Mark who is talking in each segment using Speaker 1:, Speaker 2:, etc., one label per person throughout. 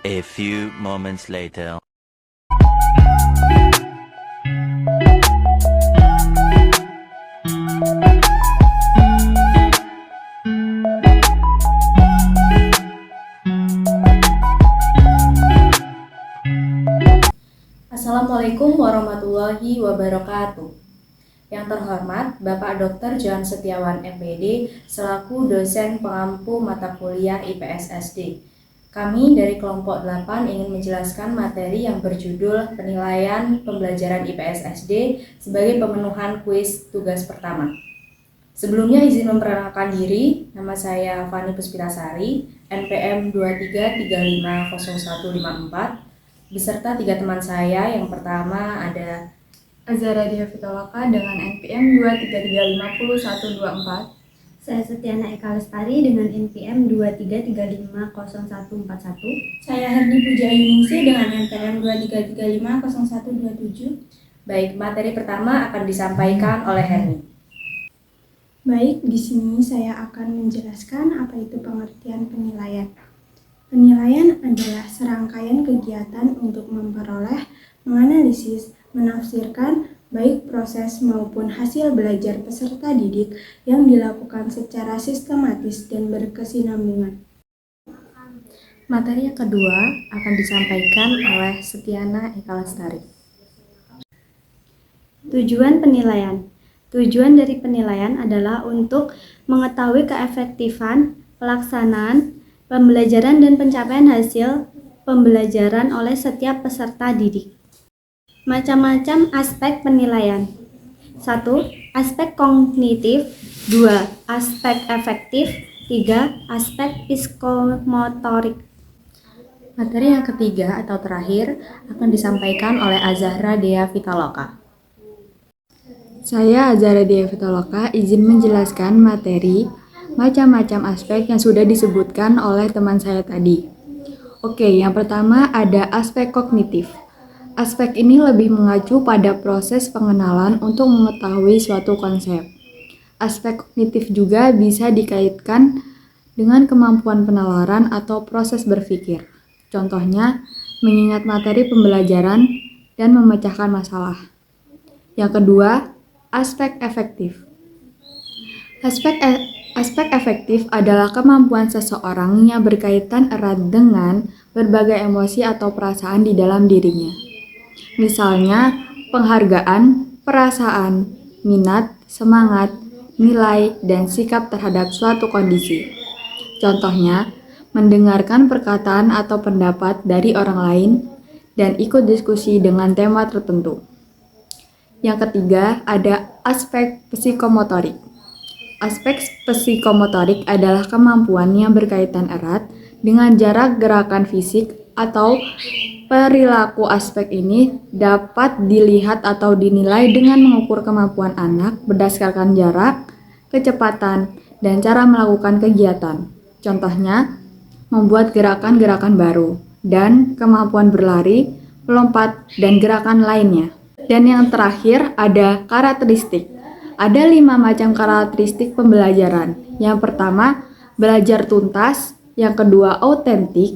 Speaker 1: A few moments later.
Speaker 2: Assalamualaikum warahmatullahi wabarakatuh. Yang terhormat Bapak Dr. Johan Setiawan MPD selaku dosen pengampu mata kuliah IPS SD. Kami dari kelompok 8 ingin menjelaskan materi yang berjudul penilaian pembelajaran IPS SD sebagai pemenuhan kuis tugas pertama. Sebelumnya izin memperkenalkan diri, nama saya Fani Puspitasari, NPM 23350154, beserta 3 teman saya. Yang pertama ada
Speaker 3: Azhara Dia Fitoloka dengan NPM 23350124.
Speaker 4: Saya Setiana Eka Lestari dengan NPM 23350141.
Speaker 5: Saya Herdi Pujayuningsih dengan NPM 23350127.
Speaker 2: Baik, materi pertama akan disampaikan oleh Herni.
Speaker 5: Baik, di sini saya akan menjelaskan apa itu pengertian penilaian. Penilaian adalah serangkaian kegiatan untuk memperoleh, menganalisis, menafsirkan baik proses maupun hasil belajar peserta didik yang dilakukan secara sistematis dan berkesinambungan.
Speaker 2: Materi yang kedua akan disampaikan oleh Setiana Eka Lestari.
Speaker 4: Tujuan penilaian. Tujuan dari penilaian adalah untuk mengetahui keefektifan pelaksanaan pembelajaran dan pencapaian hasil pembelajaran oleh setiap peserta didik. Macam-macam aspek penilaian. 1. Aspek kognitif. 2. Aspek efektif. 3. Aspek psikomotorik.
Speaker 2: Materi yang ketiga atau terakhir akan disampaikan oleh Azhara Dea Fitoloka.
Speaker 3: Saya Azhara Dia Fitoloka izin menjelaskan materi macam-macam aspek yang sudah disebutkan oleh teman saya tadi. Oke, yang pertama ada aspek kognitif. Aspek ini lebih mengacu pada proses pengenalan untuk mengetahui suatu konsep. Aspek kognitif juga bisa dikaitkan dengan kemampuan penalaran atau proses berpikir. Contohnya, mengingat materi pembelajaran dan memecahkan masalah. Yang kedua, aspek efektif. Aspek efektif adalah kemampuan seseorang yang berkaitan erat dengan berbagai emosi atau perasaan di dalam dirinya. Misalnya, penghargaan, perasaan, minat, semangat, nilai, dan sikap terhadap suatu kondisi. Contohnya, mendengarkan perkataan atau pendapat dari orang lain dan ikut diskusi dengan tema tertentu. Yang ketiga, ada aspek psikomotorik. Aspek psikomotorik adalah kemampuan yang berkaitan erat dengan jarak gerakan fisik atau perilaku. Aspek ini dapat dilihat atau dinilai dengan mengukur kemampuan anak berdasarkan jarak, kecepatan, dan cara melakukan kegiatan. Contohnya, membuat gerakan-gerakan baru, dan kemampuan berlari, melompat, dan gerakan lainnya. Dan yang terakhir ada karakteristik. Ada 5 macam karakteristik pembelajaran. Yang pertama, belajar tuntas. Yang kedua, autentik.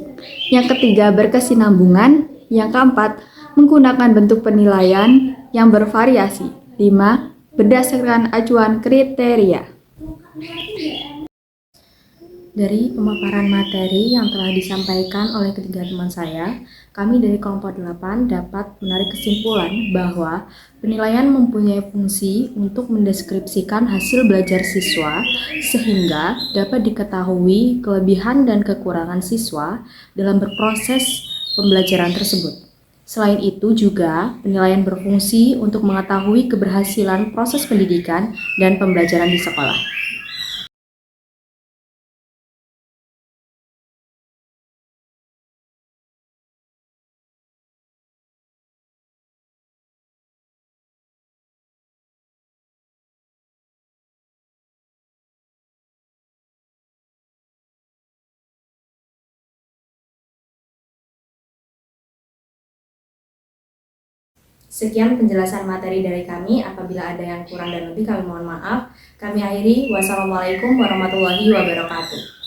Speaker 3: Yang ketiga, berkesinambungan. Yang keempat, menggunakan bentuk penilaian yang bervariasi. 5. Berdasarkan acuan kriteria.
Speaker 2: Dari pemaparan materi yang telah disampaikan oleh ketiga teman saya, kami dari kelompok 8 dapat menarik kesimpulan bahwa penilaian mempunyai fungsi untuk mendeskripsikan hasil belajar siswa sehingga dapat diketahui kelebihan dan kekurangan siswa dalam berproses pembelajaran tersebut. Selain itu juga penilaian berfungsi untuk mengetahui keberhasilan proses pendidikan dan pembelajaran di sekolah. Sekian penjelasan materi dari kami. Apabila ada yang kurang dan lebih kami mohon maaf. Kami akhiri. Wassalamualaikum warahmatullahi wabarakatuh.